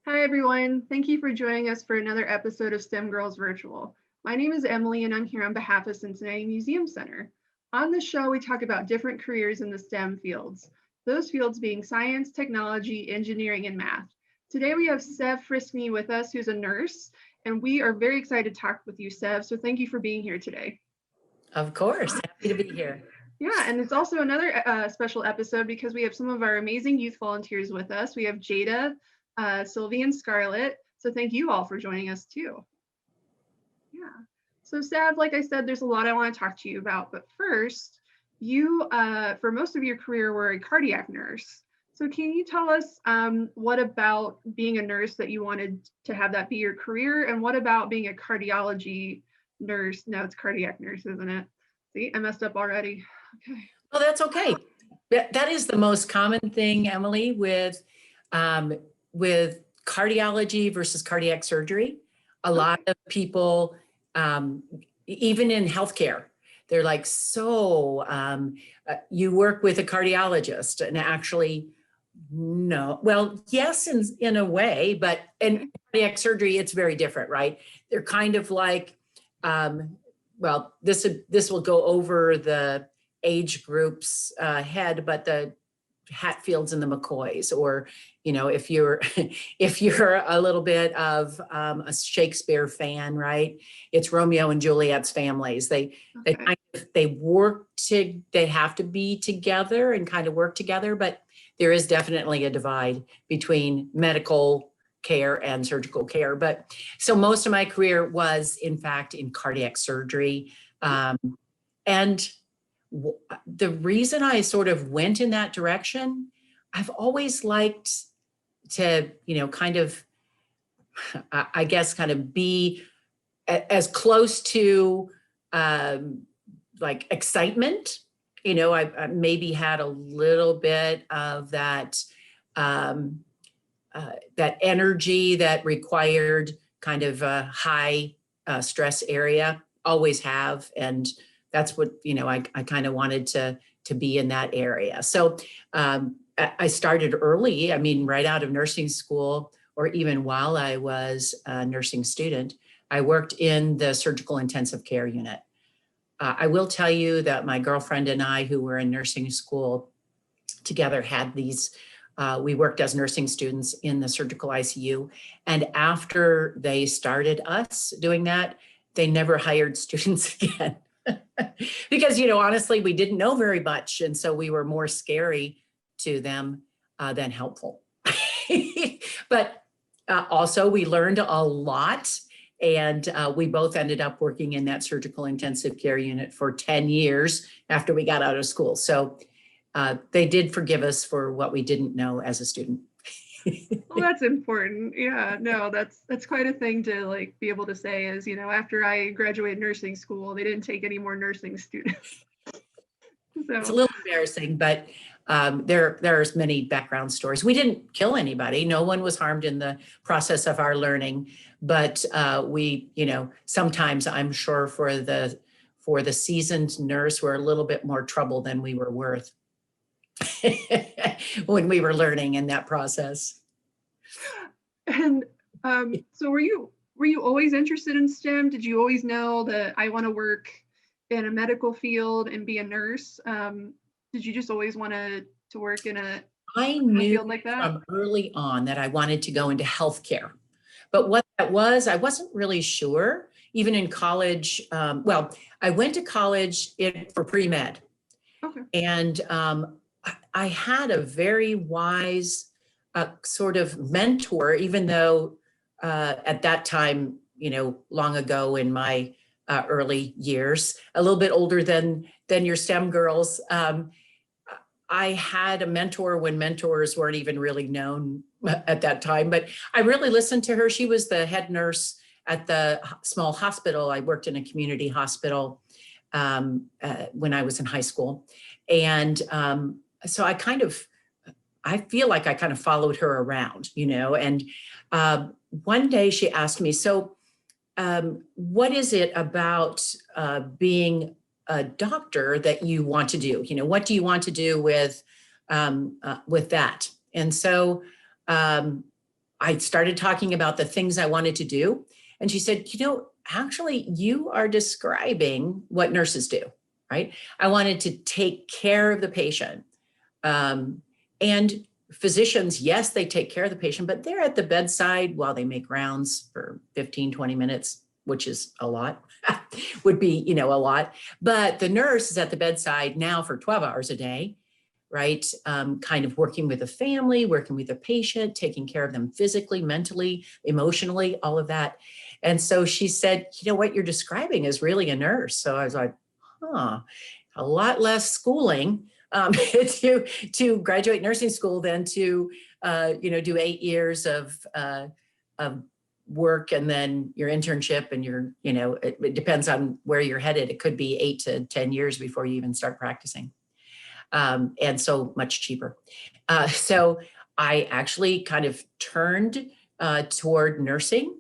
Hi, everyone. Thank you for joining us for another episode of STEM Girls Virtual. My name is Emily, and I'm here on behalf of Cincinnati Museum Center. On this show, we talk about different careers in the STEM fields, those fields being science, technology, engineering, and math. Today, we have Sev Friskney with us, who's a nurse, and we are very excited to talk with you, Sev, so thank you for being here today. Of course, happy to be here. Yeah, and it's also another special episode because we have some of our amazing youth volunteers with us. We have Jada, Sylvie, and Scarlett. So thank you all for joining us too. Yeah. So Sev, like I said, there's a lot I want to talk to you about. But first, you, for most of your career, were a cardiac nurse. So can you tell us what about being a nurse that you wanted to have that be your career? And what about being a cardiology nurse? No, it's cardiac nurse, isn't it? See, I messed up already. Okay. Well, that's okay. That is the most common thing, Emily, with cardiology versus cardiac surgery. A lot of people, even in healthcare, they're like, so you work with a cardiologist, and actually, no. Well, yes, in a way, but in cardiac surgery, it's very different, right? They're kind of like, well, this will go over the age groups head, but the Hatfields and the McCoys, or if you're a little bit of a Shakespeare fan, right? It's Romeo and Juliet's families. They have to be together and kind of work together, but there is definitely a divide between medical care and surgical care. But so most of my career was in fact in cardiac surgery. And the reason I sort of went in that direction, I've always liked to, kind of, I guess, kind of be as close to like excitement. I maybe had a little bit of that, that energy that required kind of a high stress area, always have. And that's what, I kind of wanted to be in that area. So I started early, right out of nursing school, or even while I was a nursing student, I worked in the surgical intensive care unit. I will tell you that my girlfriend and I, who were in nursing school together, had these, we worked as nursing students in the surgical ICU. And after they started us doing that, they never hired students again. Because, honestly, we didn't know very much. And so we were more scary to them than helpful. But also we learned a lot. And we both ended up working in that surgical intensive care unit for 10 years after we got out of school. So they did forgive us for what we didn't know as a student. Well, that's important. Yeah, no, that's quite a thing to be able to say is, after I graduated nursing school, they didn't take any more nursing students. So it's a little embarrassing, but there's many background stories. We didn't kill anybody. No one was harmed in the process of our learning, but we, sometimes I'm sure for the seasoned nurse, we're a little bit more trouble than we were worth when we were learning in that process. And so were you always interested in STEM? Did you always know that I want to work in a medical field and be a nurse? Did you just always want to work in a field like that? From early on that I wanted to go into healthcare. But what that was, I wasn't really sure. Even in college, well, I went to college for pre-med. Okay. And I had a very wise sort of mentor, even though at that time, long ago in my early years, a little bit older than your STEM girls, I had a mentor when mentors weren't even really known at that time, but I really listened to her. She was the head nurse at the small hospital. I worked in a community hospital when I was in high school. And so I feel like I kind of followed her around, and one day she asked me, so what is it about being a doctor that you want to do? What do you want to do with that? And so I started talking about the things I wanted to do. And she said, actually, you are describing what nurses do, right? I wanted to take care of the patient. And physicians, yes, they take care of the patient, but they're at the bedside while they make rounds for 15, 20 minutes, which is a lot, would be, a lot. But the nurse is at the bedside now for 12 hours a day, right? Kind of working with a family, working with a patient, taking care of them physically, mentally, emotionally, all of that. And so she said, what you're describing is really a nurse. So I was like, a lot less schooling to graduate nursing school than to, do 8 years of work and then your internship and it depends on where you're headed. It could be 8 to 10 years before you even start practicing. And so much cheaper. So I actually kind of turned toward nursing,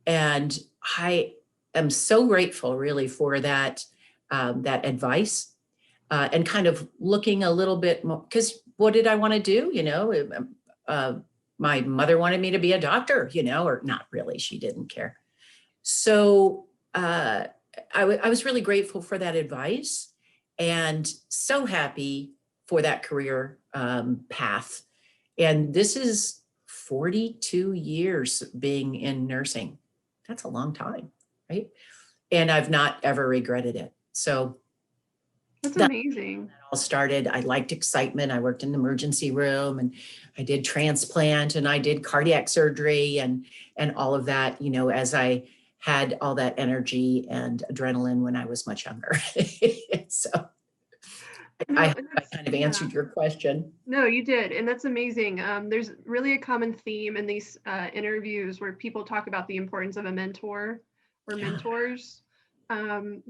and I am so grateful really for that advice. And kind of looking a little bit more, because what did I want to do? My mother wanted me to be a doctor, or not really, she didn't care. So I was really grateful for that advice and so happy for that career path. And this is 42 years being in nursing. That's a long time, right? And I've not ever regretted it. So that's amazing. That all started. I liked excitement. I worked in the emergency room, and I did transplant, and I did cardiac surgery and all of that, as I had all that energy and adrenaline when I was much younger. So I kind of answered your question. No, you did. And that's amazing. There's really a common theme in these interviews where people talk about the importance of a mentor or mentors.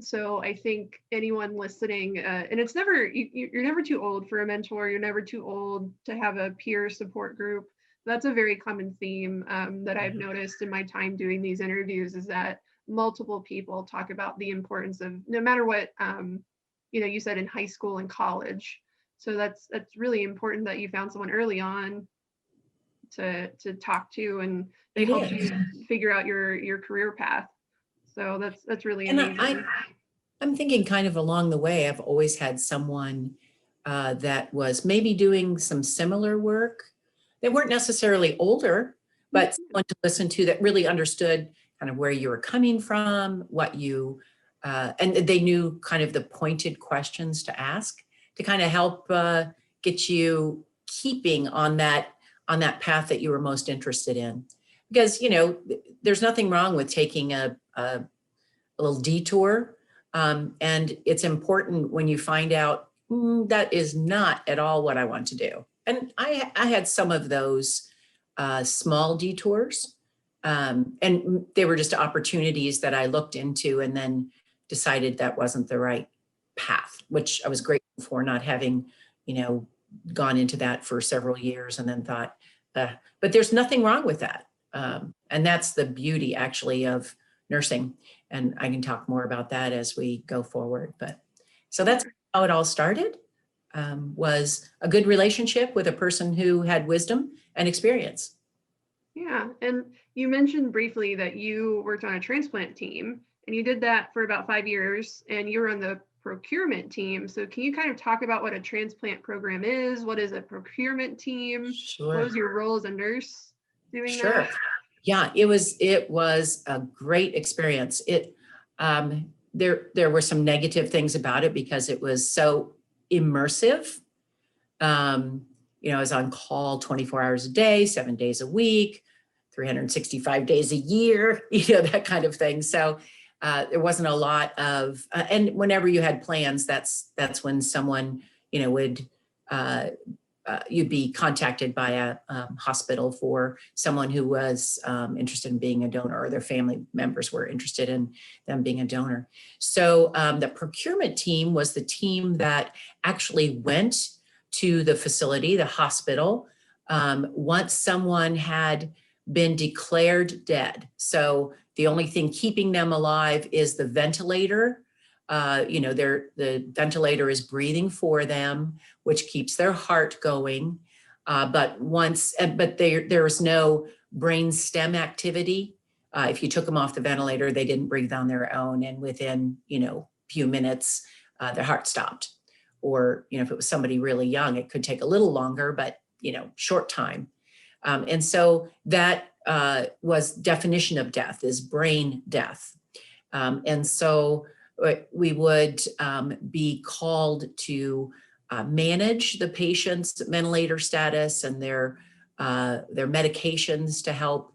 So I think anyone listening, and it's never, you're never too old for a mentor. You're never too old to have a peer support group. That's a very common theme that I've noticed in my time doing these interviews, is that multiple people talk about the importance of, no matter what, you said in high school and college. So that's really important that you found someone early on to talk to, and they helped you figure out your career path. So that's really amazing. And I'm thinking kind of along the way, I've always had someone that was maybe doing some similar work. They weren't necessarily older, but someone to listen to that really understood kind of where you were coming from, what you, and they knew kind of the pointed questions to ask to kind of help get you keeping on that path that you were most interested in. Because, there's nothing wrong with taking a little detour. And it's important when you find out that is not at all what I want to do. And I had some of those small detours, and they were just opportunities that I looked into and then decided that wasn't the right path, which I was grateful for, not having, gone into that for several years and then thought, but there's nothing wrong with that. And that's the beauty actually of nursing. And I can talk more about that as we go forward. But so that's how it all started, was a good relationship with a person who had wisdom and experience. Yeah. And you mentioned briefly that you worked on a transplant team, and you did that for about 5 years, and you were on the procurement team. So can you kind of talk about what a transplant program is? What is a procurement team? Sure. What was your role as a nurse doing Sure. that? Yeah, it was a great experience. There were some negative things about it because it was so immersive. I was on call 24 hours a day, 7 days a week, 365 days a year, that kind of thing. So there wasn't a lot of, and whenever you had plans, that's when someone, would, you'd be contacted by a hospital for someone who was interested in being a donor, or their family members were interested in them being a donor. So the procurement team was the team that actually went to the facility, the hospital, once someone had been declared dead. So the only thing keeping them alive is the ventilator. The ventilator is breathing for them, which keeps their heart going. But there was no brain stem activity. If you took them off the ventilator, they didn't breathe on their own, and within, few minutes, their heart stopped. Or, if it was somebody really young, it could take a little longer, but, short time. And so that was definition of death, is brain death. And so we would be called to manage the patient's ventilator status and their medications to help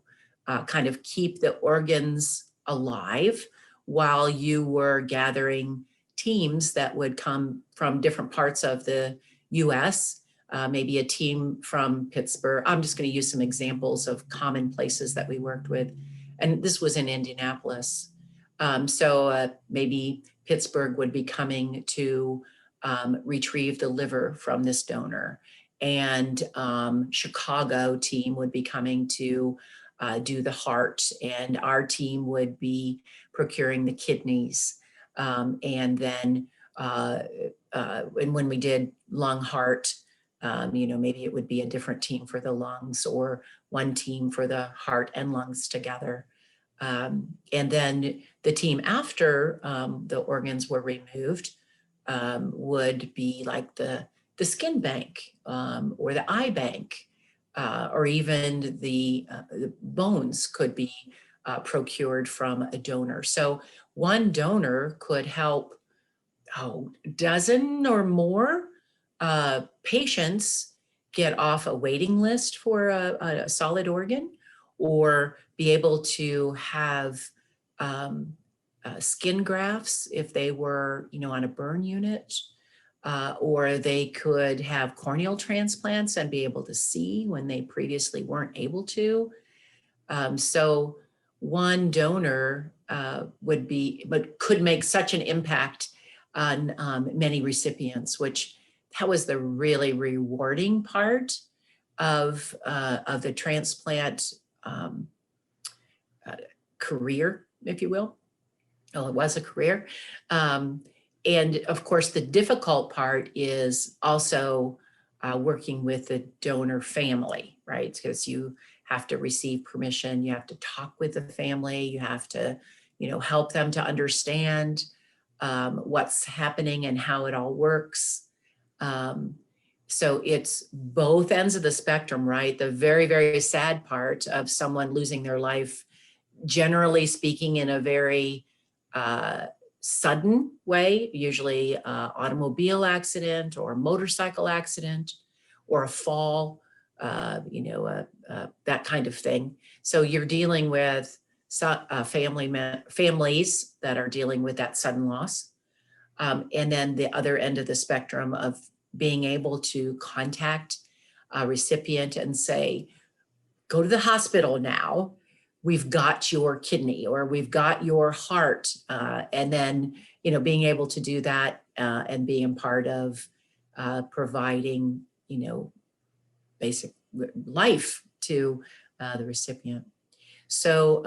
kind of keep the organs alive while you were gathering teams that would come from different parts of the US, maybe a team from Pittsburgh. I'm just going to use some examples of common places that we worked with. And this was in Indianapolis. So maybe Pittsburgh would be coming to retrieve the liver from this donor, and Chicago team would be coming to do the heart, and our team would be procuring the kidneys. And then and when we did lung heart, maybe it would be a different team for the lungs, or one team for the heart and lungs together. And then the team after the organs were removed would be like the skin bank, or the eye bank, or even the bones could be procured from a donor. So one donor could help a dozen or more patients get off a waiting list for a solid organ, or be able to have skin grafts if they were, on a burn unit, or they could have corneal transplants and be able to see when they previously weren't able to. So one donor could make such an impact on many recipients, which that was the really rewarding part of the transplant career, if you will. Well, it was a career. And of course, the difficult part is also working with the donor family, right? Because you have to receive permission, you have to talk with the family, you have to, help them to understand what's happening and how it all works. So it's both ends of the spectrum, right? The very, very sad part of someone losing their life, generally speaking, in a very sudden way, usually automobile accident or motorcycle accident or a fall, that kind of thing. So you're dealing with families that are dealing with that sudden loss. And then the other end of the spectrum of being able to contact a recipient and say, go to the hospital now, we've got your kidney or we've got your heart. And then, being able to do that and being part of providing, basic life to the recipient. So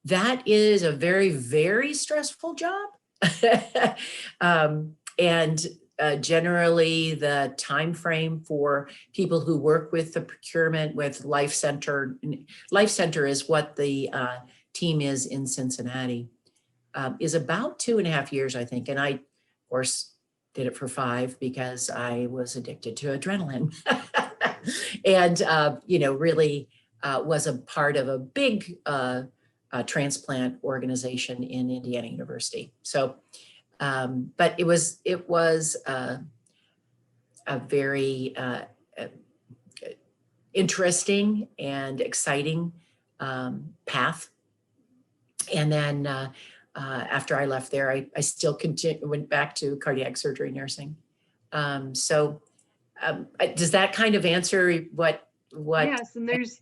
that is a very, very stressful job. And generally the time frame for people who work with the procurement with Life Center is what the team is in Cincinnati, is about 2.5 years, I think. And I, of course, did it for 5 because I was addicted to adrenaline. And, really was a part of a big transplant organization in Indiana University. So, but it was a very interesting and exciting path. And then after I left there, I still went back to cardiac surgery nursing. So does that kind of answer what? Yes, and there's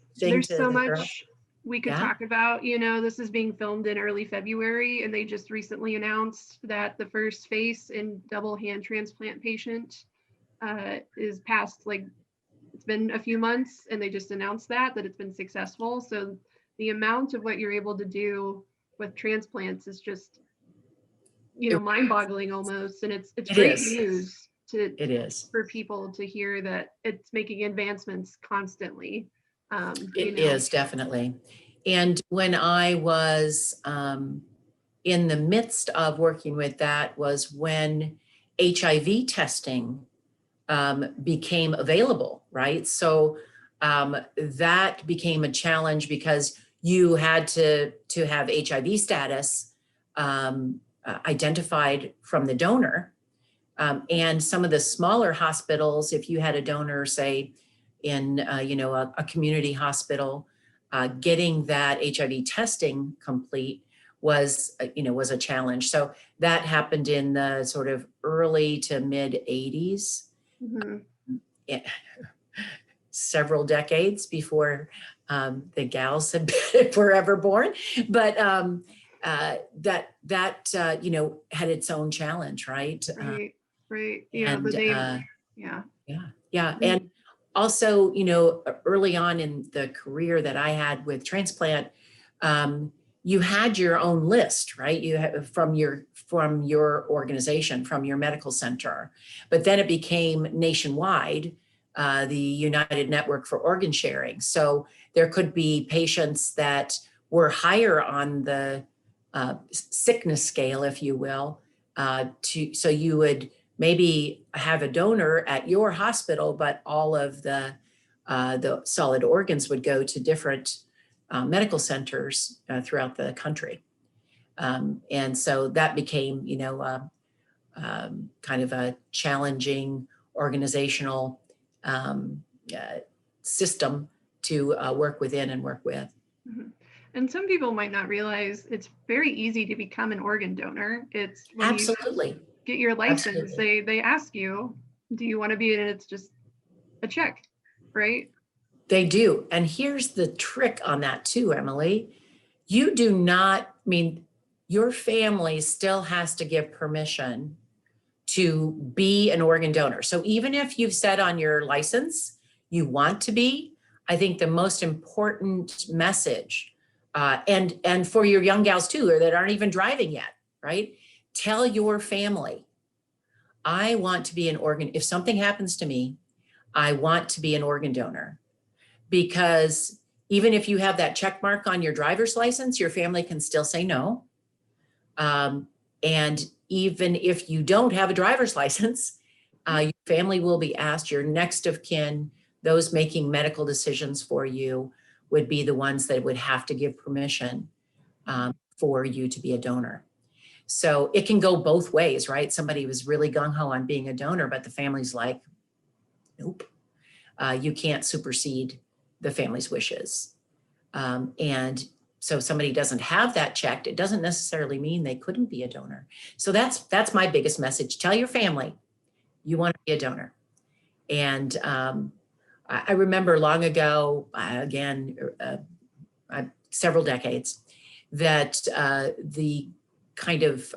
so much we could talk about. This is being filmed in early February, and they just recently announced that the first face in double hand transplant patient is past, it's been a few months, and they just announced that it's been successful. So the amount of what you're able to do with transplants is just, mind-boggling almost, and it's great news for people to hear that it's making advancements constantly. It is definitely. And when I was in the midst of working with that was when HIV testing became available, right? So that became a challenge because you had to have HIV status identified from the donor. And some of the smaller hospitals, if you had a donor, say in a community hospital, getting that HIV testing complete was a challenge. So that happened in the sort of early to mid 80s. Several decades before the gals were ever born, but that had its own challenge, right? Right. And Yeah. And also, early on in the career that I had with Transplant, you had your own list, right? You have from your organization, from your medical center, but then it became nationwide, the United Network for Organ Sharing. So there could be patients that were higher on the sickness scale, if you will, so you would maybe have a donor at your hospital, but all of the solid organs would go to different medical centers throughout the country. And so that became, kind of a challenging organizational system to work within and work with. And some people might not realize it's very easy to become an organ donor. It's when Absolutely. you get your license, Absolutely. they ask you, do you want to be in it? It's just a check, right? They do. And here's the trick on that too, Emily. You do not, your family still has to give permission to be an organ donor. So even if you've said on your license you want to be, I think the most important message, and for your young gals too, or that aren't even driving yet, right? Tell your family, I want to be an organ. If something happens to me, I want to be an organ donor. Because even if you have that check mark on your driver's license, your family can still say no. And even if you don't have a driver's license, your family will be asked, your next of kin, those making medical decisions for you would be the ones that would have to give permission for you to be a donor. So it can go both ways, right? Somebody was really gung-ho on being a donor, but the family's like, nope, you can't supersede the family's wishes. And so if somebody doesn't have that checked, it doesn't necessarily mean they couldn't be a donor. So that's my biggest message. Tell your family you want to be a donor. And I remember long ago, several decades, that the kind of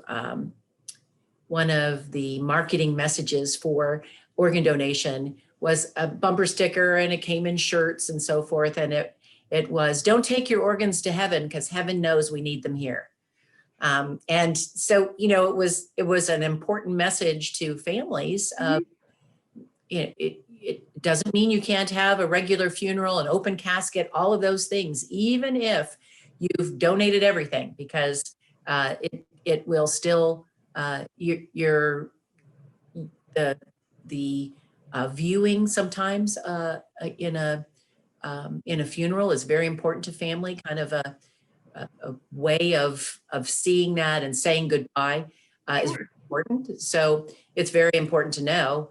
one of the marketing messages for organ donation was a bumper sticker, and it came in shirts and so forth. And it was, don't take your organs to heaven because heaven knows we need them here. And so, it was an important message to families. It doesn't mean you can't have a regular funeral, an open casket, all of those things, even if you've donated everything, because it will still, the viewing sometimes in a funeral is very important to family, kind of a way of seeing that and saying goodbye is very important. So it's very important to know,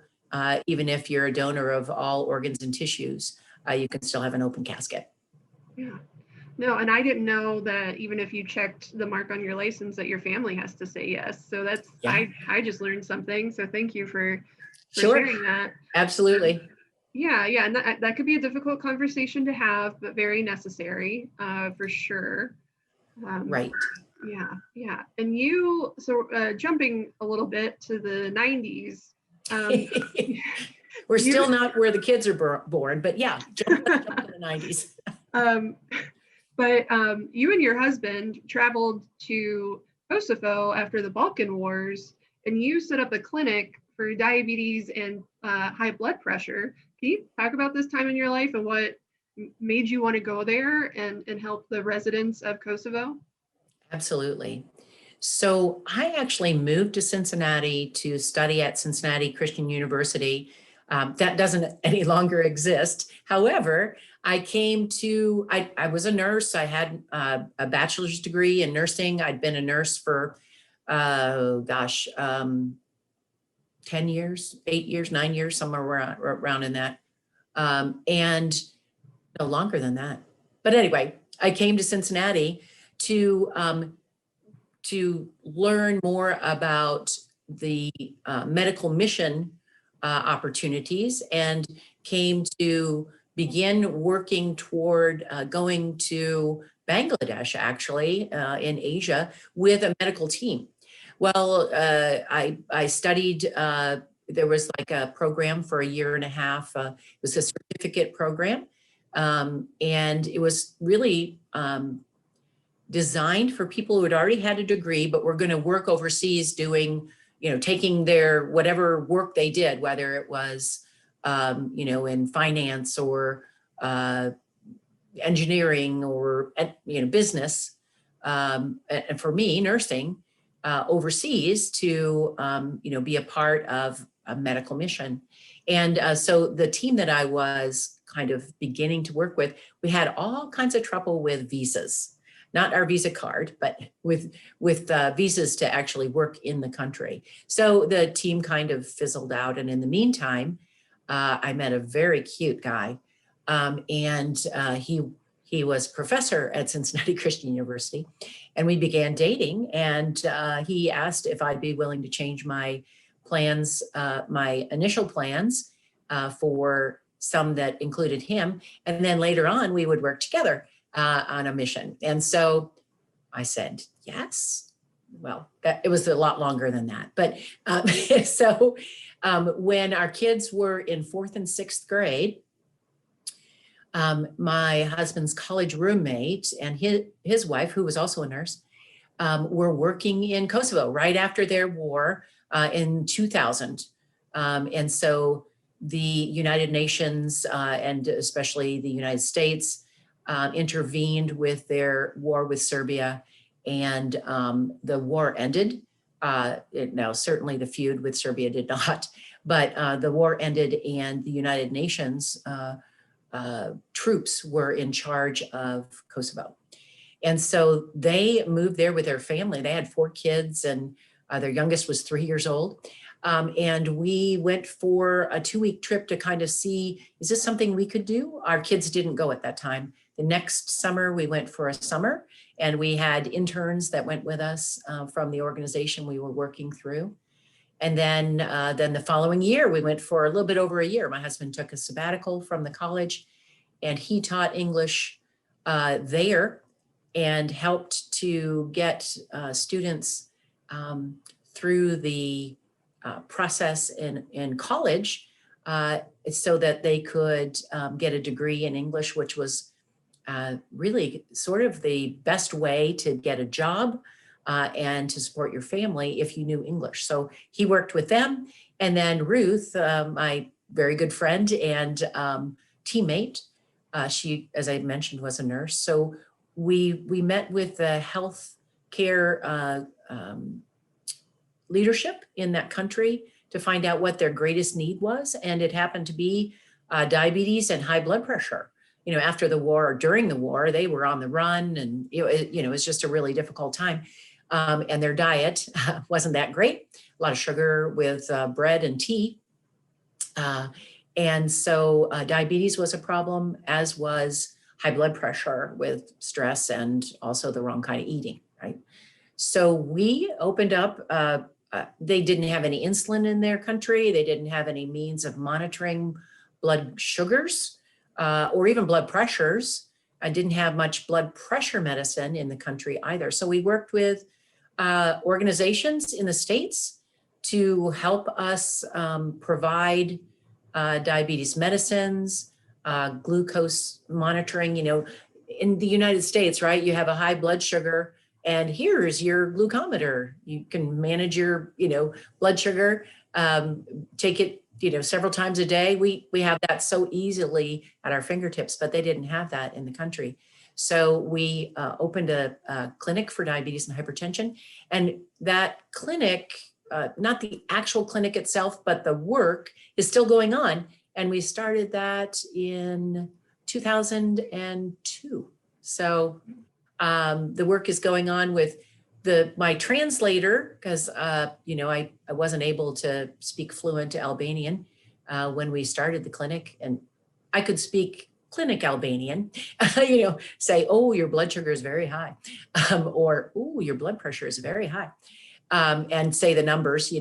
even if you're a donor of all organs and tissues, you can still have an open casket. Yeah. No, and I didn't know that even if you checked the mark on your license that your family has to say yes. So that's, yeah. I just learned something. So thank you for sharing that. Absolutely. Yeah. And that could be a difficult conversation to have, but very necessary for sure. Right. Yeah. And you, so jumping a little bit to the 90s. We're still not where the kids are born, but yeah, jump to the 90s. But you and your husband traveled to Kosovo after the Balkan Wars, and you set up a clinic for diabetes and high blood pressure. Can you talk about this time in your life and what made you want to go there and help the residents of Kosovo? Absolutely. So I actually moved to Cincinnati to study at Cincinnati Christian University. That doesn't any longer exist. However, I was a nurse. I had a bachelor's degree in nursing. I'd been a nurse for, 10 years, 8 years, 9 years, somewhere around in that. And no longer than that. But anyway, I came to Cincinnati to learn more about the medical mission opportunities, and came to begin working toward going to Bangladesh, actually, in Asia, with a medical team. Well, I studied, there was like a program for a year and a half. It was a certificate program. And it was really designed for people who had already had a degree, but were going to work overseas doing, taking their whatever work they did, whether it was, in finance or engineering or, business. And for me, nursing overseas to, be a part of a medical mission. And so the team that I was kind of beginning to work with, we had all kinds of trouble with visas. Not our visa card, but with visas to actually work in the country. So the team kind of fizzled out. And in the meantime, I met a very cute guy. And he was professor at Cincinnati Christian University. And we began dating. And he asked if I'd be willing to change my plans, my initial plans for some that included him. And then later on, we would work together on a mission. And so I said, yes. Well, it was a lot longer than that. But so when our kids were in 4th and 6th grade, my husband's college roommate and his wife, who was also a nurse, were working in Kosovo right after their war in 2000. And so the United Nations and especially the United States intervened with their war with Serbia, and the war ended. Now, certainly the feud with Serbia did not, but the war ended, and the United Nations troops were in charge of Kosovo. And so they moved there with their family. They had 4 kids, and their youngest was 3 years old. And we went for a 2-week trip to kind of see, is this something we could do? Our kids didn't go at that time. The next summer, we went for a summer, and we had interns that went with us from the organization we were working through. And then the following year, we went for a little bit over a year. My husband took a sabbatical from the college, and he taught English there and helped to get students through the process in college so that they could get a degree in English, which was really sort of the best way to get a job and to support your family if you knew English. So he worked with them. And then Ruth, my very good friend and teammate, she, as I mentioned, was a nurse. So we met with the health care leadership in that country to find out what their greatest need was. And it happened to be diabetes and high blood pressure. After the war or during the war, they were on the run, and it was just a really difficult time. And their diet wasn't that great. A lot of sugar with bread and tea. And so diabetes was a problem, as was high blood pressure with stress and also the wrong kind of eating, right? So we opened up, they didn't have any insulin in their country. They didn't have any means of monitoring blood sugars or even blood pressures. I didn't have much blood pressure medicine in the country either. So we worked with organizations in the States to help us provide diabetes medicines, glucose monitoring. In the United States, right, you have a high blood sugar, and here's your glucometer. You can manage your, blood sugar, take it several times a day. We have that so easily at our fingertips, but they didn't have that in the country. So we opened a clinic for diabetes and hypertension, and that clinic, not the actual clinic itself, but the work is still going on. And we started that in 2002. So the work is going on with my translator, because I wasn't able to speak fluent Albanian when we started the clinic, and I could speak clinic Albanian, say, oh, your blood sugar is very high, or oh, your blood pressure is very high, and say the numbers,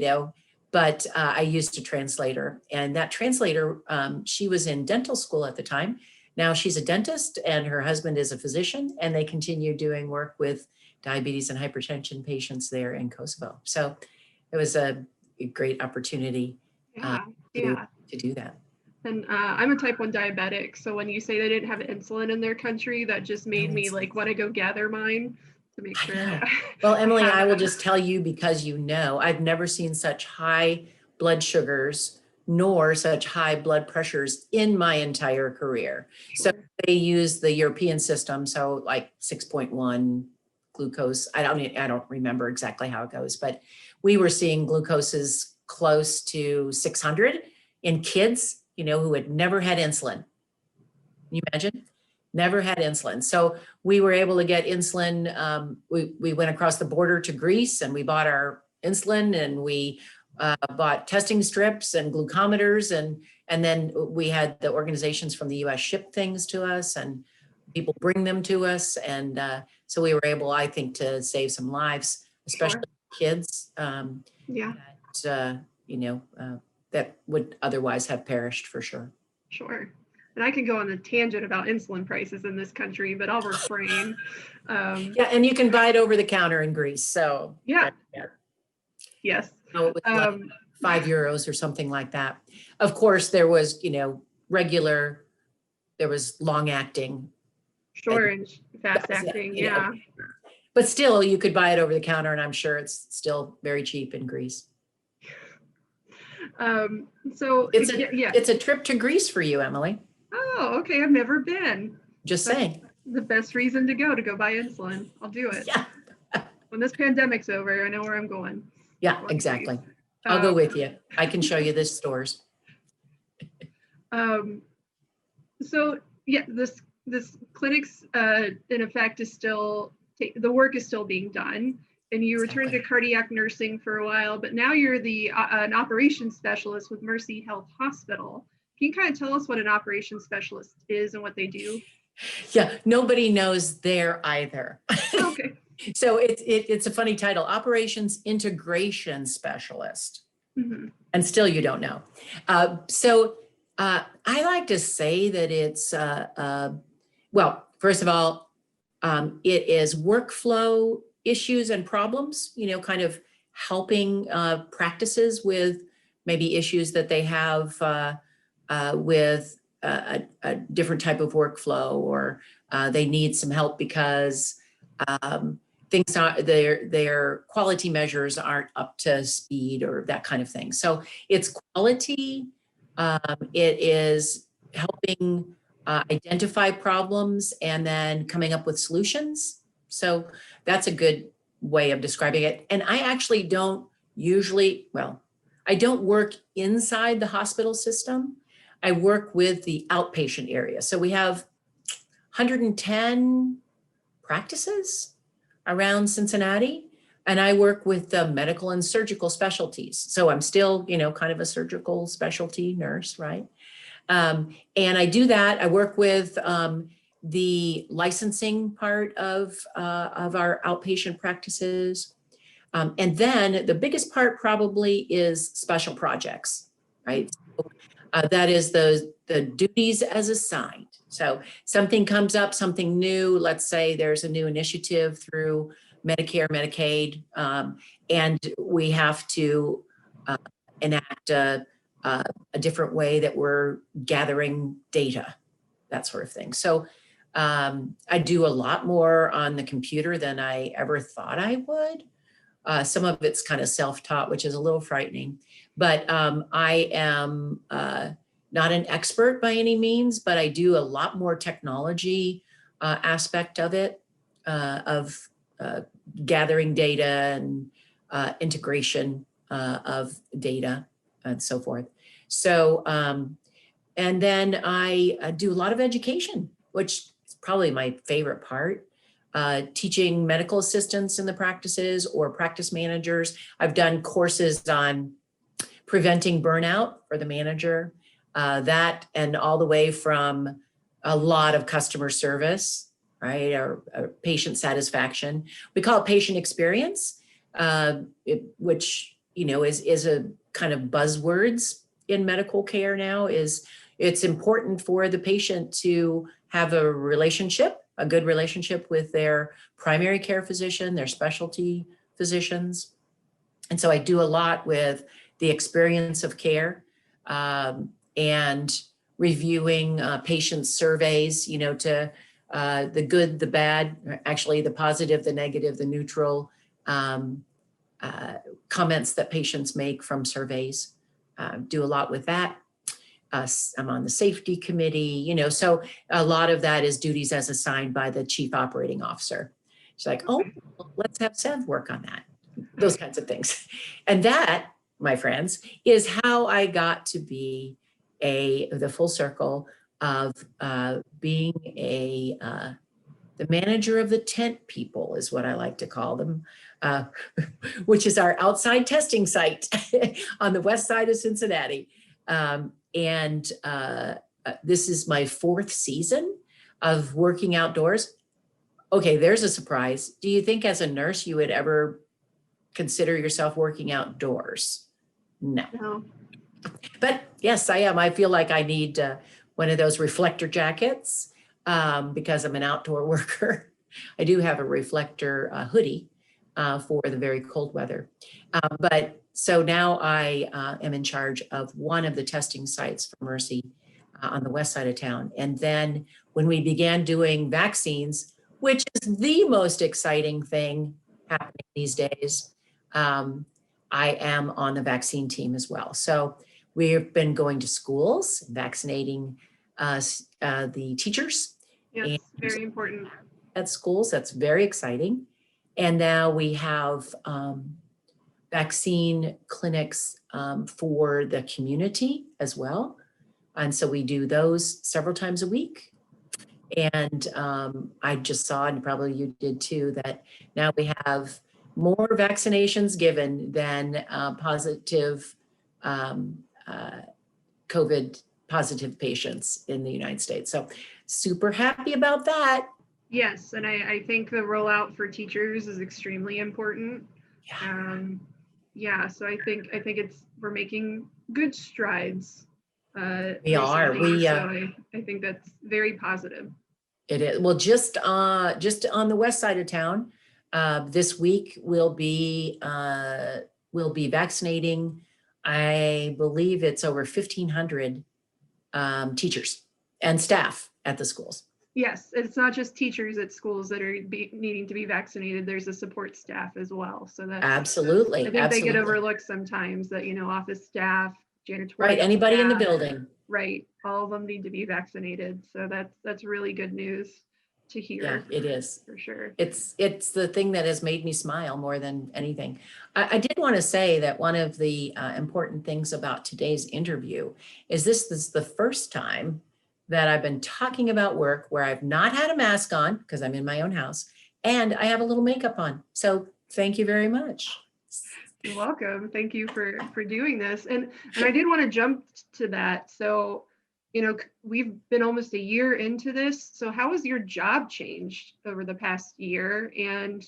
but I used a translator, and that translator, she was in dental school at the time. Now she's a dentist and her husband is a physician, and they continue doing work with diabetes and hypertension patients there in Kosovo. So it was a great opportunity to do that. And I'm a type 1 diabetic. So when you say they didn't have insulin in their country, that just made me like want to go gather mine to make sure. Well, Emily, I will just tell you, because I've never seen such high blood sugars nor such high blood pressures in my entire career. Sure. So they use the European system. So like 6.1 glucose. I don't remember exactly how it goes, but we were seeing glucoses close to 600 in kids, who had never had insulin. Can you imagine? Never had insulin. So we were able to get insulin. We went across the border to Greece and we bought our insulin, and we bought testing strips and glucometers. And then we had the organizations from the US ship things to us, and people bring them to us. And so we were able, I think, to save some lives, especially kids that would otherwise have perished, for sure. Sure. And I could go on a tangent about insulin prices in this country, but I'll refrain. And you can buy it over the counter in Greece. So yes. It was like €5 or something like that. Of course, there was, there was long acting. Sure, and fast acting, yeah. But still, you could buy it over the counter, and I'm sure it's still very cheap in Greece. So it's a trip to Greece for you, Emily. Oh, okay. I've never been. Just saying. The best reason to go buy insulin. I'll do it. Yeah. When this pandemic's over, I know where I'm going. Yeah, exactly. I'll go with you. I can show you the stores. So yeah, this clinic's in effect is still, the work is still being done, and you returned to cardiac nursing for a while, but now you're an operations specialist with Mercy Health Hospital. Can you kind of tell us what an operations specialist is and what they do? Yeah, nobody knows there either. Okay. So it's a funny title, Operations Integration Specialist. Mm-hmm. And still you don't know. I like to say that it's, well, first of all, it is workflow issues and problems, kind of helping practices with maybe issues that they have with a different type of workflow, or they need some help because things are, their quality measures aren't up to speed, or that kind of thing. So it's quality. It is helping identify problems and then coming up with solutions. So that's a good way of describing it. And I actually don't I don't work inside the hospital system. I work with the outpatient area. So we have 110 practices around Cincinnati, and I work with the medical and surgical specialties. So I'm still, kind of a surgical specialty nurse, right? And I do that. I work with the licensing part of our outpatient practices. And then the biggest part probably is special projects, right? So, that is the duties as assigned. So something comes up, something new, let's say there's a new initiative through Medicare, Medicaid, and we have to enact a different way that we're gathering data, that sort of thing. So I do a lot more on the computer than I ever thought I would. Some of it's kind of self-taught, which is a little frightening, But I am not an expert by any means, but I do a lot more technology aspect of it, of gathering data and integration of data and so forth. So, and then I do a lot of education, which is probably my favorite part. Teaching medical assistants in the practices or practice managers. I've done courses on preventing burnout for the manager, that and all the way from a lot of customer service, right, or patient satisfaction. We call it patient experience, which, you know, is a kind of buzzwords in medical care now. Is it's important for the patient to have a relationship, a good relationship with their primary care physician, their specialty physicians. And so I do a lot with the experience of care, and reviewing patient surveys, you know, to the good, the bad, actually the positive, the negative, the neutral comments that patients make from surveys. Do a lot with that. I'm on the safety committee, you know, so a lot of that is duties as assigned by the chief operating officer. She's like, oh, well, let's have Sev work on that. Those kinds of things. And that, my friends, is how I got to be the full circle of being the manager of the tent people is what I like to call them, which is our outside testing site on the west side of Cincinnati. And this is my 4th season of working outdoors. Okay, there's a surprise. Do you think as a nurse you would ever consider yourself working outdoors? No. But yes, I am. I feel like I need one of those reflector jackets because I'm an outdoor worker. I do have a reflector hoodie for the very cold weather. But so now I am in charge of one of the testing sites for Mercy on the west side of town. And then when we began doing vaccines, which is the most exciting thing happening these days, I am on the vaccine team as well. So we've been going to schools, vaccinating the teachers. Yes, very important. At schools, that's very exciting. And now we have vaccine clinics for the community as well. And so we do those several times a week. And I just saw, and probably you did too, that now we have more vaccinations given than positive COVID positive patients in the United States. So super happy about that. Yes, and I think the rollout for teachers is extremely important. Yeah. So I think we're making good strides. We are. So I think that's very positive. It is. Well, just on the west side of town, this week we'll be vaccinating. I believe it's over 1,500 teachers and staff at the schools. Yes, it's not just teachers at schools that are needing to be vaccinated. There's a support staff as well. So that's absolutely. I think they get overlooked sometimes that, you know, office staff, janitorial. Right, anybody staff, in the building. Right, all of them need to be vaccinated. So that's really good news to hear. Yeah, it is. For sure. It's the thing that has made me smile more than anything. I did want to say that one of the important things about today's interview is this is the first time that I've been talking about work where I've not had a mask on because I'm in my own house and I have a little makeup on. So thank you very much. You're welcome. Thank you for doing this. And I did want to jump to that. So, you know, we've been almost a year into this. So how has your job changed over the past year? And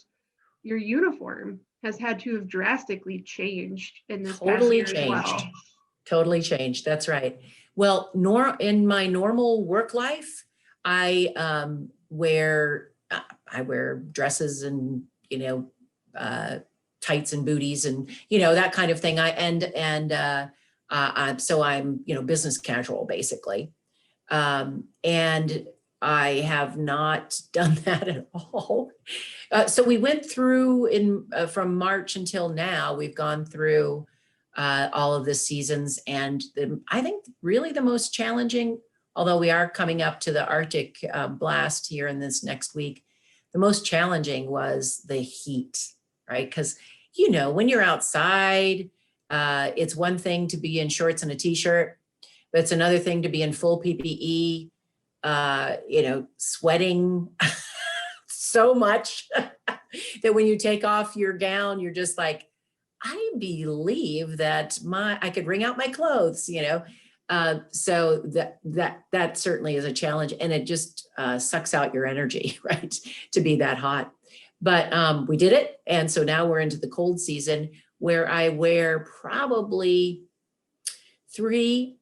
your uniform has had to have drastically changed in this past year as well. Totally changed. That's right. Well, in my normal work life, I wear dresses and, you know, tights and booties and, you know, that kind of thing. So I'm, you know, business casual basically. And I have not done that at all. So we went through from March until now, we've gone through all of the seasons. And I think really the most challenging, although we are coming up to the Arctic blast here in this next week, the most challenging was the heat, right? Because, when you're outside, it's one thing to be in shorts and a t-shirt, but it's another thing to be in full PPE, sweating so much that when you take off your gown, you're just like, I believe that I could wring out my clothes, so that certainly is a challenge, and it just sucks out your energy, right, to be that hot. But we did it, and so now we're into the cold season where I wear probably 3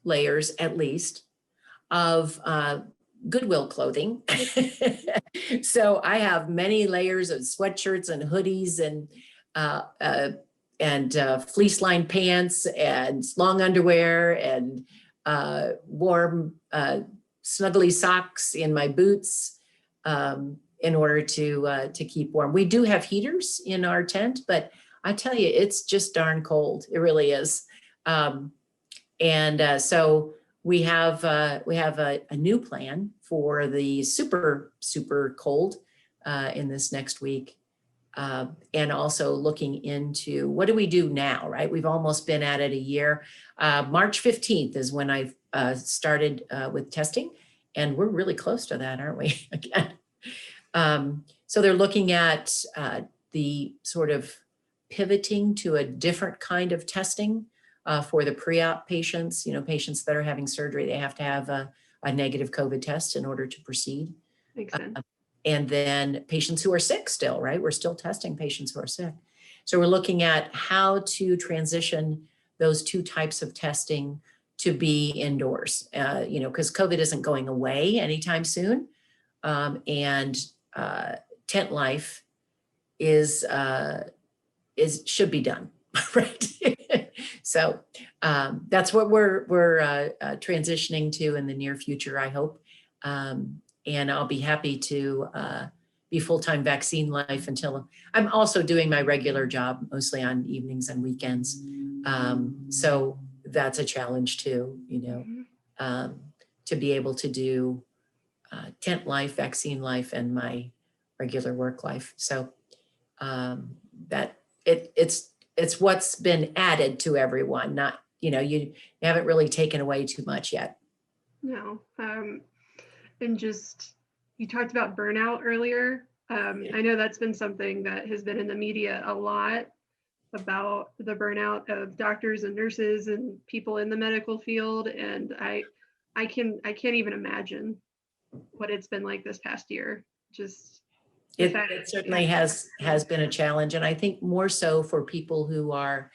layers at least of Goodwill clothing. So I have many layers of sweatshirts and hoodies and fleece lined pants and long underwear and warm snuggly socks in my boots in order to keep warm. We do have heaters in our tent, but I tell you, it's just darn cold. It really is. So we have a new plan for the super cold in this next week. And also looking into what do we do now, right? We've almost been at it a year. March 15th is when I started with testing, and we're really close to that, aren't we? Again. So they're looking at the sort of pivoting to a different kind of testing for the pre-op patients. Patients that are having surgery, they have to have a negative COVID test in order to proceed. Makes sense. And then patients who are sick still, right? We're still testing patients who are sick. So we're looking at how to transition those 2 types of testing to be indoors, because COVID isn't going away anytime soon. And tent life should be done, right? So that's what we're transitioning to in the near future, I hope. And I'll be happy to be full-time vaccine life until I'm also doing my regular job, mostly on evenings and weekends. So that's a challenge too, to be able to do tent life, vaccine life, and my regular work life. So that it's what's been added to everyone, not, you haven't really taken away too much yet. No. And just, you talked about burnout earlier. I know that's been something that has been in the media a lot, about the burnout of doctors and nurses and people in the medical field. And I can't even imagine what it's been like this past year. Just it certainly has been a challenge. And I think more so for people who are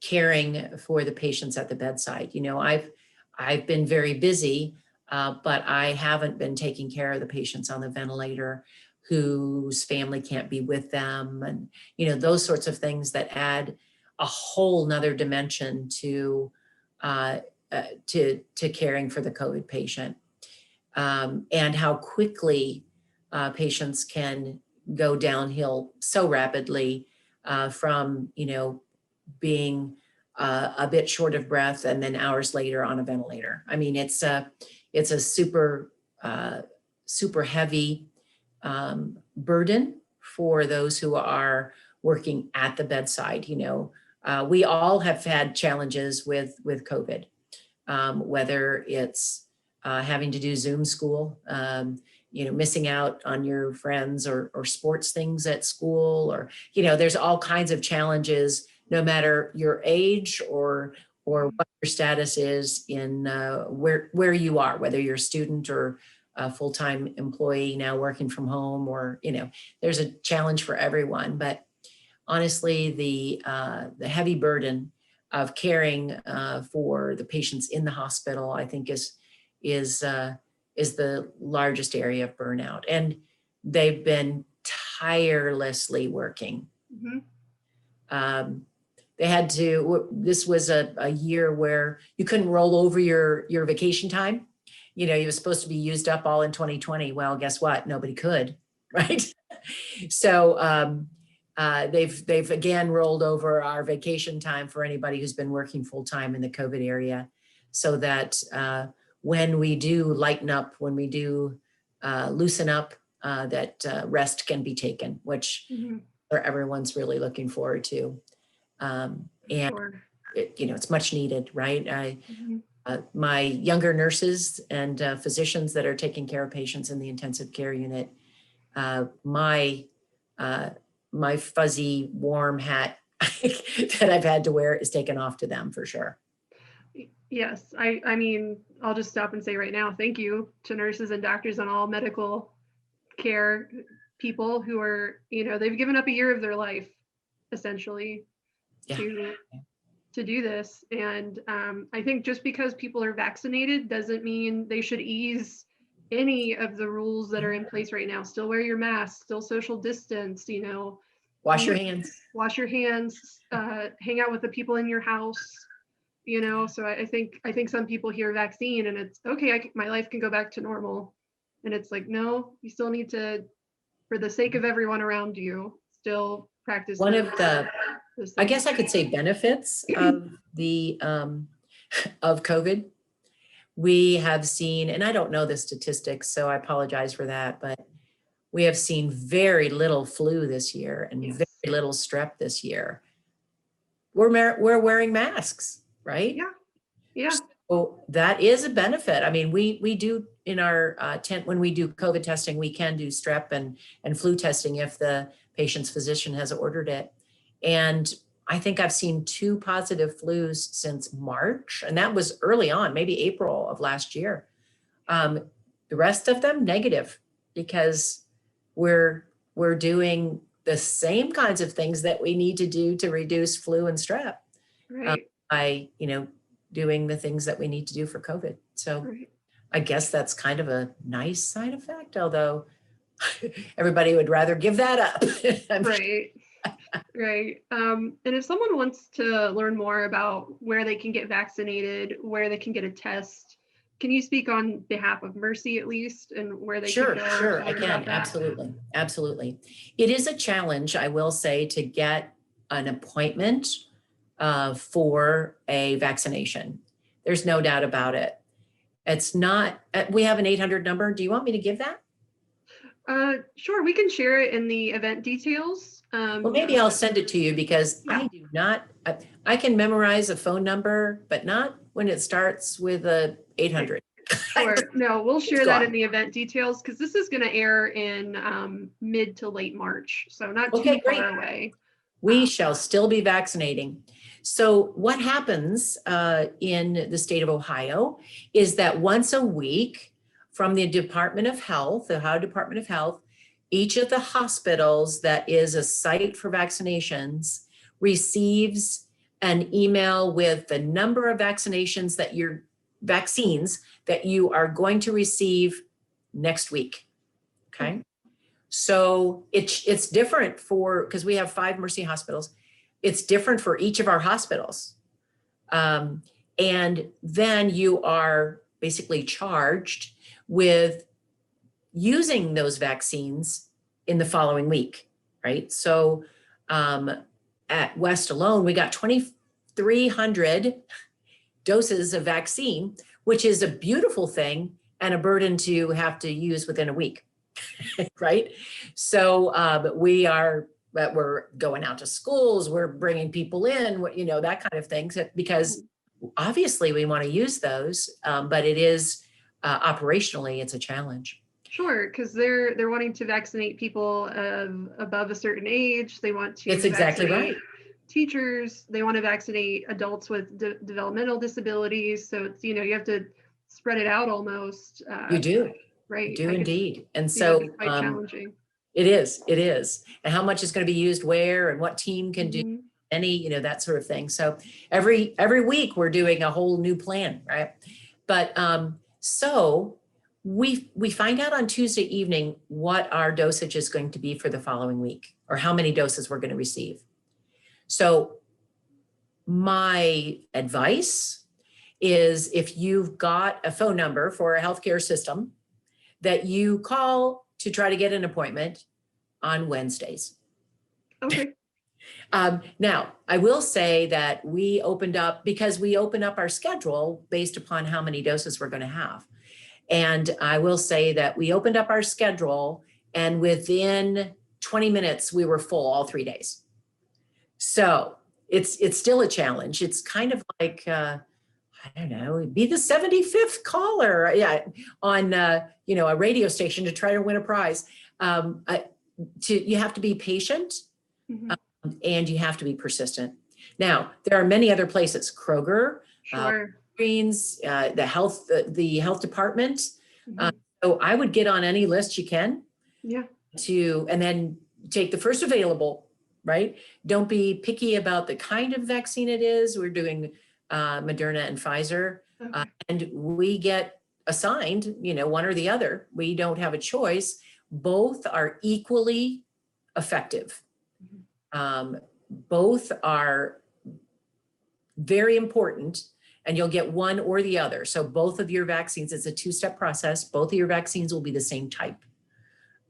caring for the patients at the bedside. I've been very busy, but I haven't been taking care of the patients on the ventilator whose family can't be with them. And, those sorts of things that add a whole nother dimension to caring for the COVID patient. And how quickly patients can go downhill so rapidly from, being a bit short of breath and then hours later on a ventilator. I mean, it's a super heavy burden for those who are working at the bedside. We all have had challenges with COVID, whether it's having to do Zoom school, missing out on your friends or sports things at school, or, there's all kinds of challenges, no matter your age or what your status is in where you are, whether you're a student or a full-time employee now working from home, or, there's a challenge for everyone. But honestly, the heavy burden of caring for the patients in the hospital, I think is the largest area of burnout. And they've been tirelessly working. Mm-hmm. They had to, this was a year where you couldn't roll over your vacation time. It was supposed to be used up all in 2020. Well, guess what? Nobody could, right? So They've again rolled over our vacation time for anybody who's been working full time in the COVID area, so that when we do lighten up, when we do loosen up, that rest can be taken, which everyone's really looking forward to. And Sure. it's much needed, right? My younger nurses and physicians that are taking care of patients in the intensive care unit, my fuzzy warm hat that I've had to wear is taken off to them for sure. Yes, I mean, I'll just stop and say right now, thank you to nurses and doctors and all medical care people who are, they've given up a year of their life essentially to do this. And I think just because people are vaccinated doesn't mean they should ease any of the rules that are in place right now. Still wear your mask, still social distance, wash your hands, hang out with the people in your house, so I think some people hear vaccine and it's okay, my life can go back to normal. And it's like, no, you still need to, for the sake of everyone around you, still practice. One of the, I guess I could say, benefits of the of COVID, we have seen, and I don't know the statistics, so I apologize for that, but we have seen very little flu this year and very little strep this year. We're wearing masks, right? Yeah. So that is a benefit. I mean, we do in our tent, when we do COVID testing, we can do strep and flu testing if the patient's physician has ordered it. And I think I've seen 2 positive flus since March, and that was early on, maybe April of last year. The rest of them negative, because we're doing the same kinds of things that we need to do to reduce flu and strep, right. By doing the things that we need to do for COVID. So I guess that's kind of a nice side effect, although everybody would rather give that up. Right. Right. And if someone wants to learn more about where they can get vaccinated, where they can get a test, can you speak on behalf of Mercy at least, and where they can go? Sure, I can. Absolutely. It is a challenge, I will say, to get an appointment for a vaccination. There's no doubt about it. It's not, we have an 800 number. Do you want me to give that? Sure, we can share it in the event details. Well, maybe I'll send it to you, because I do not, I can memorize a phone number, but not when it starts with a 800. Sure. No, we'll share that in the event details, because this is going to air in mid to late March. So not too far away. We shall still be vaccinating. So what happens in the state of Ohio is that once a week from the Department of Health, the Ohio Department of Health, each of the hospitals that is a site for vaccinations receives an email with the number of vaccines that you are going to receive next week. Okay. So it's different because we have 5 Mercy hospitals. It's different for each of our hospitals. And then you are basically charged with using those vaccines in the following week, right? So at West alone, we got 2,300 doses of vaccine, which is a beautiful thing and a burden to have to use within a week, right? So we're going out to schools, we're bringing people in, that kind of thing, because obviously we want to use those, but it is operationally, it's a challenge. Sure, because they're wanting to vaccinate people above a certain age. They want to. It's exactly right. Teachers, they want to vaccinate adults with developmental disabilities. So it's, you have to spread it out almost. You do. Right. You do indeed. And so quite challenging. It is. And how much is going to be used where, and what team can do any, that sort of thing. So every week we're doing a whole new plan, right? But so we find out on Tuesday evening what our dosage is going to be for the following week, or how many doses we're going to receive. So my advice is, if you've got a phone number for a healthcare system, that you call to try to get an appointment on Wednesdays. Okay. Now, I will say that we opened up our schedule based upon how many doses we're going to have. And I will say that we opened up our schedule, and within 20 minutes, we were full all 3 days. So it's still a challenge. It's kind of like, I don't know, be the 75th caller, on a radio station to try to win a prize. You have to be patient. Mm-hmm. And you have to be persistent. Now, there are many other places, Kroger, Sure. Greens, the health department. Mm-hmm. So I would get on any list you can. Yeah. And then take the first available, right? Don't be picky about the kind of vaccine it is. We're doing Moderna and Pfizer, Okay. and we get assigned, one or the other. We don't have a choice. Both are equally effective. Both are very important, and you'll get one or the other. So both of your vaccines, it's a two-step process. Both of your vaccines will be the same type.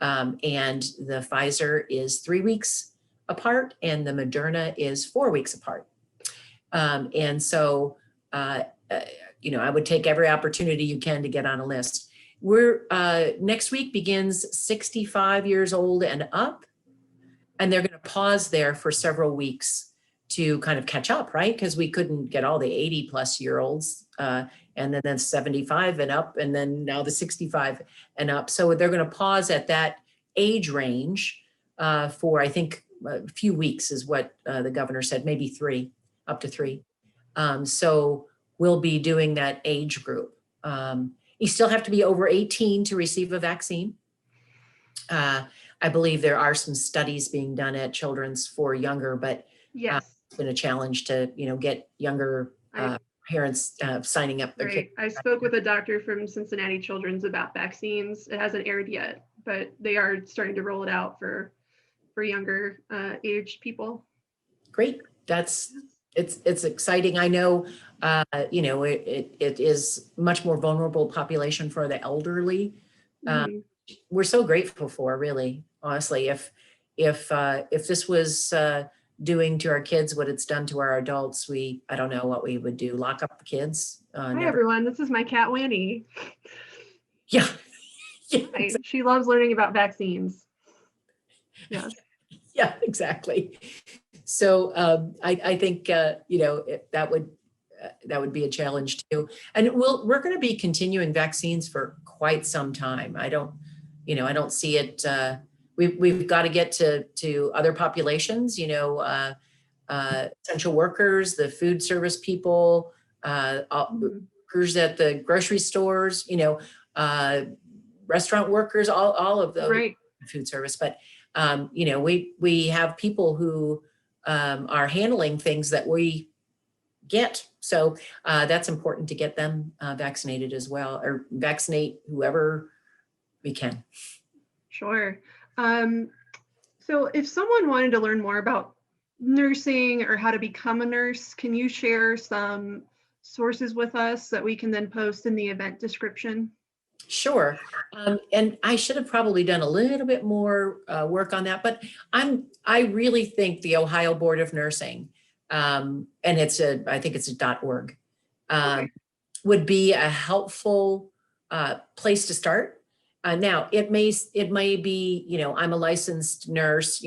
And the Pfizer is 3 weeks apart, and the Moderna is 4 weeks apart. And so, I would take every opportunity you can to get on a list. Next week begins 65 years old and up. And they're going to pause there for several weeks to kind of catch up, right? Because we couldn't get all the 80-plus-year-olds, and then 75 and up, and then now the 65 and up. So they're going to pause at that age range for, I think, a few weeks is what the governor said, maybe 3, up to 3. So we'll be doing that age group. You still have to be over 18 to receive a vaccine. I believe there are some studies being done at Children's for younger, but yes, it's been a challenge to, get younger parents signing up their right. kids. I spoke with a doctor from Cincinnati Children's about vaccines. It hasn't aired yet, but they are starting to roll it out for younger aged people. Great. It's exciting. I know, it is much more vulnerable population for the elderly. Mm-hmm. We're so grateful for, really, honestly. If this was doing to our kids what it's done to our adults, I don't know what we would do. Lock up the kids. Hi everyone, this is my cat Winnie. Yeah. Hi. Exactly. She loves learning about vaccines. Yes. Yeah, exactly. So I think that would be a challenge too. And we're going to be continuing vaccines for quite some time. I don't see it. We've got to get to other populations, essential workers, the food service people, workers at the grocery stores, restaurant workers, all of those. Right. Food service. But, we have people who are handling things that we get. So that's important to get them vaccinated as well, or vaccinate whoever we can. Sure. So if someone wanted to learn more about nursing or how to become a nurse, can you share some sources with us that we can then post in the event description? Sure. And I should have probably done a little bit more work on that, but I really think the Ohio Board of Nursing, and I think it's a .org, Okay. would be a helpful place to start. Now it may be, I'm a licensed nurse,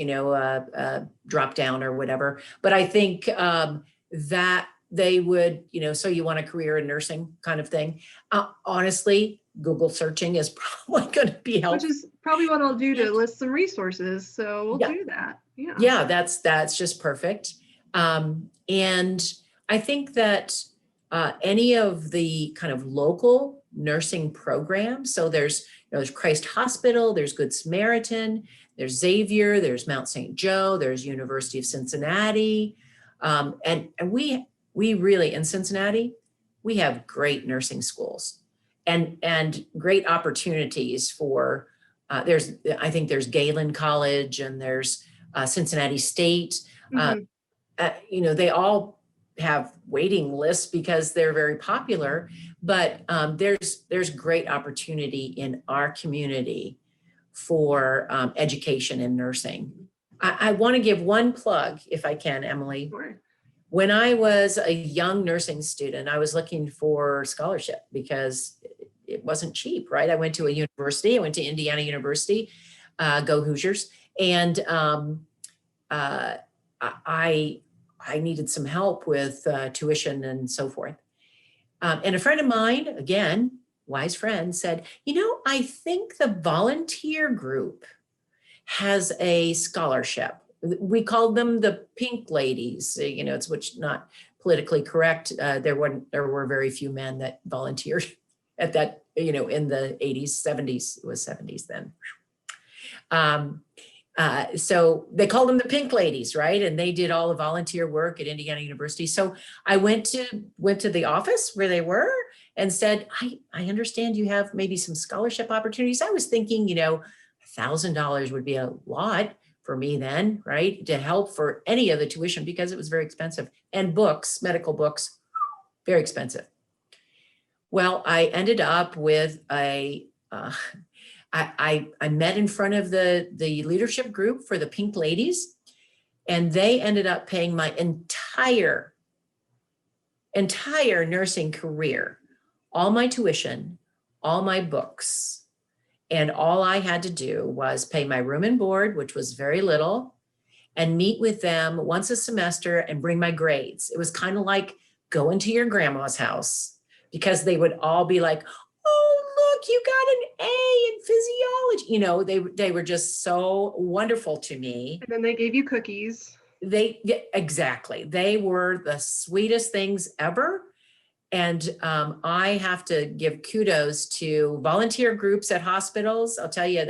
drop down or whatever, but I think that they would, so you want a career in nursing kind of thing. Honestly, Google searching is probably going to be helpful. Which is probably what I'll do to list some resources. So we'll do that. Yeah. Yeah, that's just perfect. And I think that any of the kind of local nursing programs, so there's Christ Hospital, there's Good Samaritan, there's Xavier, there's Mount St. Joe, there's University of Cincinnati. And we really, in Cincinnati, we have great nursing schools and great opportunities for, I think there's Galen College and there's Cincinnati State. They all have waiting lists because they're very popular, but there's great opportunity in our community for education in nursing. I want to give one plug, if I can, Emily. Sure. When I was a young nursing student, I was looking for scholarship because it wasn't cheap, right? I went to a university. I went to Indiana University, go Hoosiers, and I needed some help with tuition and so forth. And a friend of mine, again, wise friend, said, I think the volunteer group has a scholarship. We called them the Pink Ladies, it's which not politically correct. There were very few men that volunteered at that, in the 80s, 70s, it was 70s then. So they called them the Pink Ladies, right? And they did all the volunteer work at Indiana University. So I went to the office where they were and said, I understand you have maybe some scholarship opportunities. I was thinking, $1,000 would be a lot for me then, right? To help for any of the tuition because it was very expensive. And books, medical books, very expensive. Well, I ended up with I met in front of the leadership group for the Pink Ladies, and they ended up paying my entire nursing career, all my tuition, all my books. And all I had to do was pay my room and board, which was very little, and meet with them once a semester and bring my grades. It was kind of like going to your grandma's house because they would all be like, oh, look, you got an A in physiology. They were just so wonderful to me. And then they gave you cookies. Exactly. They were the sweetest things ever. And I have to give kudos to volunteer groups at hospitals. I'll tell you,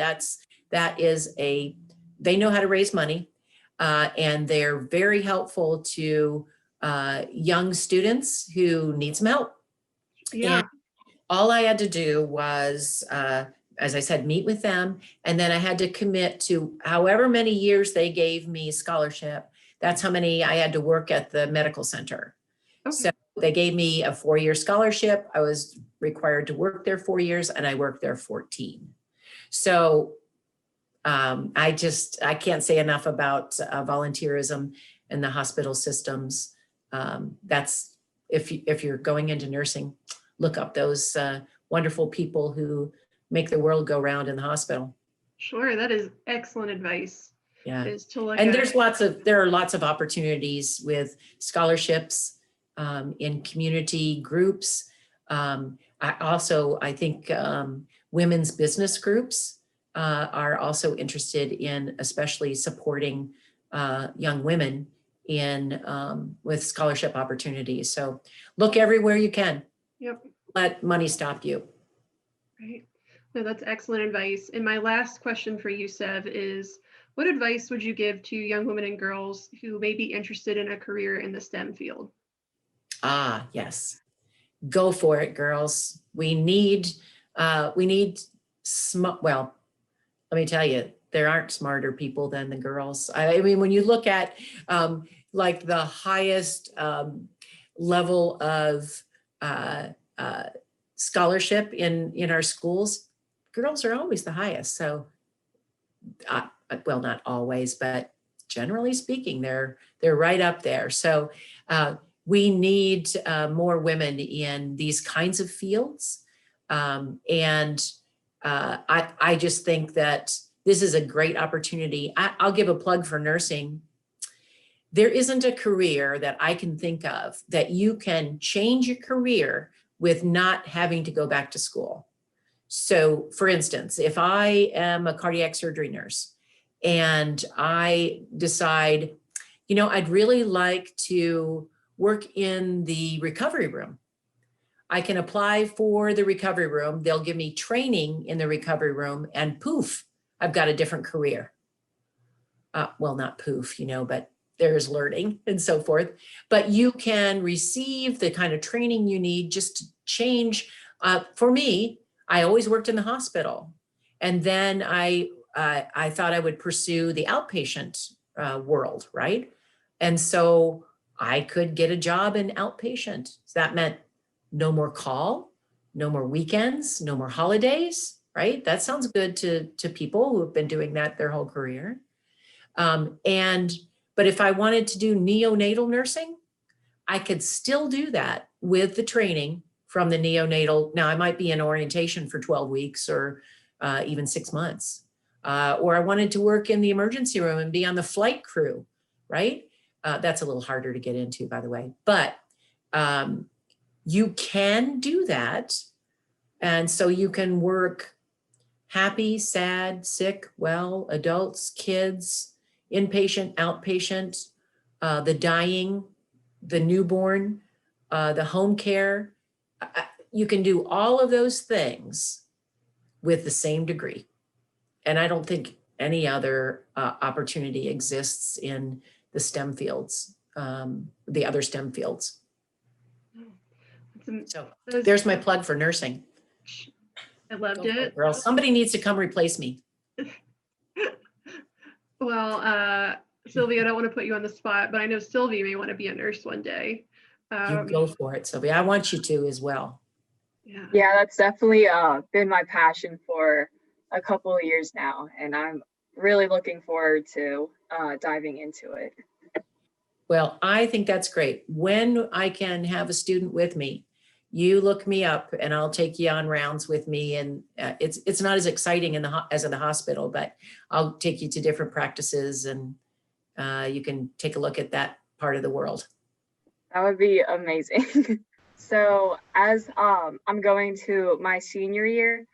they know how to raise money, and they're very helpful to young students who need some help. Yeah. And all I had to do was, as I said, meet with them. And then I had to commit to however many years they gave me scholarship. That's how many I had to work at the medical center. Okay. So they gave me a 4-year scholarship. I was required to work there 4 years, and I worked there 14. So I can't say enough about volunteerism in the hospital systems. That's if you're going into nursing, look up those wonderful people who make the world go round in the hospital. Sure, that is excellent advice. Yeah, is to look and at there are lots of opportunities with scholarships. In community groups. I think women's business groups are also interested in especially supporting young women with scholarship opportunities. So look everywhere you can. Yep. Let money stop you. Right. No, that's excellent advice. And my last question for you, Sev, is what advice would you give to young women and girls who may be interested in a career in the STEM field? Ah, yes. Go for it, girls. We need smart. Well, let me tell you, there aren't smarter people than the girls. I mean, when you look at like the highest level of scholarship in our schools, girls are always the highest. So, well, not always, but generally speaking, they're right up there. So. We need more women in these kinds of fields. I just think that this is a great opportunity. I'll give a plug for nursing. There isn't a career that I can think of that you can change your career with not having to go back to school. So for instance, if I am a cardiac surgery nurse and I decide, I'd really like to work in the recovery room. I can apply for the recovery room. They'll give me training in the recovery room and poof, I've got a different career. Well, not poof, but there's learning and so forth. But you can receive the kind of training you need just to change. For me, I always worked in the hospital. And then I thought I would pursue the outpatient world, right? And so I could get a job in outpatient. So that meant no more call, no more weekends, no more holidays, right? That sounds good to people who have been doing that their whole career. But if I wanted to do neonatal nursing, I could still do that with the training from the neonatal. Now I might be in orientation for 12 weeks or even 6 months. Or I wanted to work in the emergency room and be on the flight crew, right? That's a little harder to get into, by the way, but you can do that. And so you can work happy, sad, sick, well, adults, kids, inpatient, outpatient, the dying, the newborn, the home care. You can do all of those things with the same degree. And I don't think any other opportunity exists in the STEM fields, the other STEM fields. So there's my plug for nursing. I loved it. Girl, somebody needs to come replace me. Well, Sylvia, I don't want to put you on the spot, but I know Sylvia may want to be a nurse one day. You go for it, Sylvia. I want you to as well. Yeah, that's definitely been my passion for a couple of years now, and I'm really looking forward to diving into it. Well, I think that's great. When I can have a student with me, you look me up and I'll take you on rounds with me. And it's not as exciting as in the hospital, but I'll take you to different practices and you can take a look at that part of the world. That would be amazing. So as I'm going to my senior year,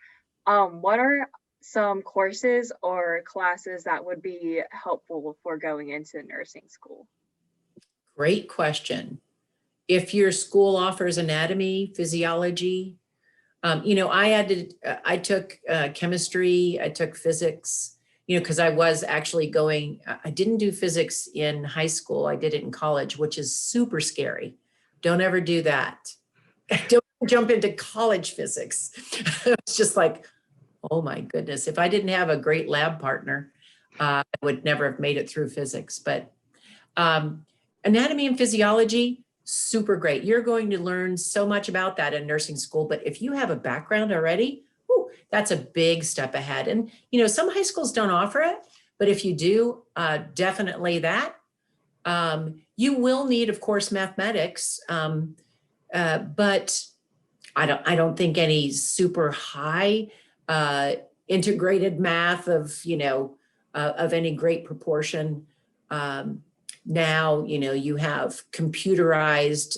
what are some courses or classes that would be helpful for going into nursing school? Great question. If your school offers anatomy, physiology, I took chemistry, I took physics, because I was actually I didn't do physics in high school. I did it in college, which is super scary. Don't ever do that. Don't jump into college physics. It's just like, oh my goodness. If I didn't have a great lab partner, I would never have made it through physics. But anatomy and physiology, super great. You're going to learn so much about that in nursing school. But if you have a background already, that's a big step ahead. And, some high schools don't offer it, but if you do, definitely that. You will need, of course, mathematics, but I don't think any super high integrated math of any great proportion. Now, you have computerized,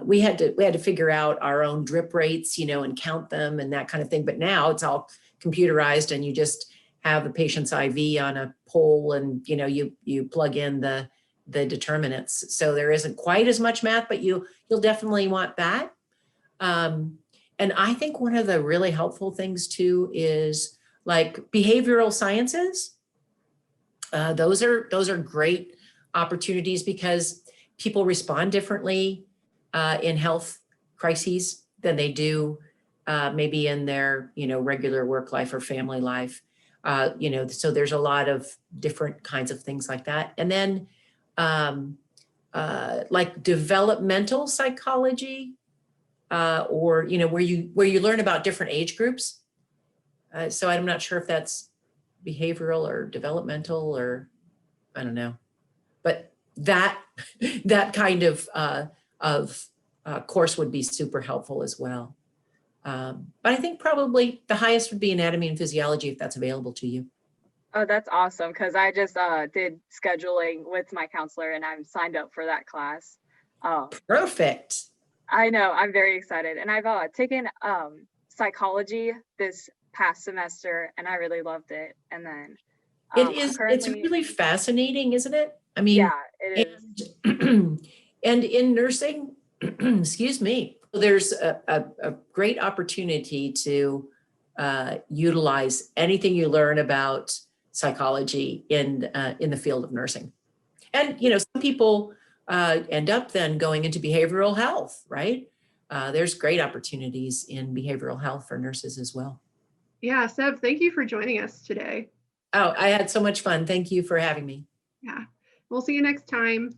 we had to figure out our own drip rates, and count them and that kind of thing. But now it's all computerized and you just have the patient's IV on a pole and, you plug in the determinants. So there isn't quite as much math, but you'll definitely want that. And I think one of the really helpful things too is like behavioral sciences. Those are great opportunities because people respond differently in health crises than they do maybe in their regular work life or family life. So there's a lot of different kinds of things like that. And then like developmental psychology or where you learn about different age groups. So I'm not sure if that's behavioral or developmental or I don't know, but that kind of course would be super helpful as well. But I think probably the highest would be anatomy and physiology if that's available to you. Oh, that's awesome. Because I just did scheduling with my counselor and I'm signed up for that class. Perfect. I know, I'm very excited. And I've taken psychology this past semester and I really loved it. And then it's really fascinating, isn't it? I mean, yeah, it is. And in nursing, excuse me, there's a great opportunity to utilize anything you learn about psychology in the field of nursing. And, some people end up then going into behavioral health, right? There's great opportunities in behavioral health for nurses as well. Yeah, Sev, thank you for joining us today. Oh, I had so much fun. Thank you for having me. Yeah, we'll see you next time.